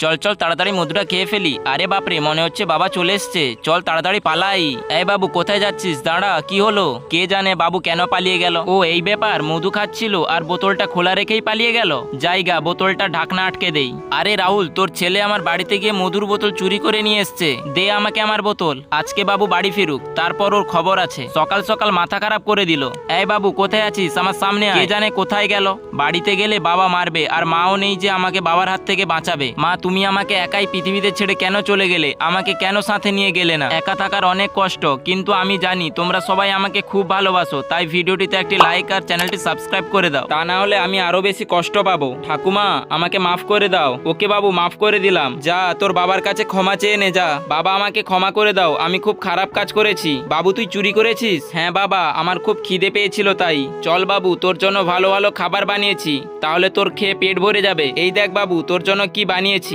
চল চল তাড়াতাড়ি মধুটা খেয়ে ফেলি। আরে বাপরে, মনে হচ্ছে বাবা চলে এসছে। চল তাড়াতাড়ি পালাই। এই বাবু, কোথায় যাচ্ছিস? দাঁড়া, কি হলো? কে জানে বাবু কেন পালিয়ে গেল। ও এই ব্যাপার, মধু খাচ্ছিল আর বোতলটা খোলা রেখেই পালিয়ে গেল। জায়গা, বোতলটা ঢাকনা আটকে দেই। আরে রাহুল, তোর ছেলে আমার বাড়িতে গিয়ে মধুর বোতল চুরি করে নিয়ে এসছে। দে আমাকে আমার বোতল। আজকে বাবু বাড়ি ফিরুক, তারপর ওর খবর আছে। সকাল সকাল মাথা খারাপ করে দিল। এই বাবু, কোথায় আছিস? আমার সামনে আয়। কে জানে কোথায় গেল। বাড়িতে গেলে বাবা মারবে, আর মাও নেই যে আমাকে বাবার হাত থেকে বাঁচাবে। মা, তুমি আমাকে একাই পৃথিবীতে ছেড়ে কেন চলে গেলে? আমাকে কেন সাথে নিয়ে গেলে না? একা থাকার অনেক কষ্ট, কিন্তু আমি জানি তোমরা সবাই আমাকে খুব ভালোবাসো। তাই ভিডিওটিতে একটি লাইক আর চ্যানেলটি সাবস্ক্রাইব করে দাও, তা না হলে আমি আরো বেশি কষ্ট পাবো। ঠাকুমা, আমাকে মাফ করে দাও। ওকে বাবু, মাফ করে দিলাম। যা তোর বাবার কাছে ক্ষমা চেয়ে নে যা। বাবা, আমাকে ক্ষমা করে দাও, আমি খুব খারাপ কাজ করেছি। বাবু, তুই চুরি করেছিস? হ্যাঁ বাবা, আমার খুব খিদে পেয়েছিল তাই। চল বাবু, তোর জন্য ভালো ভালো খাবার বানিয়েছি, তাহলে তোর খেয়ে পেট ভরে যাবে। এই দেখ বাবু, তোর জন্য কি বানিয়েছি।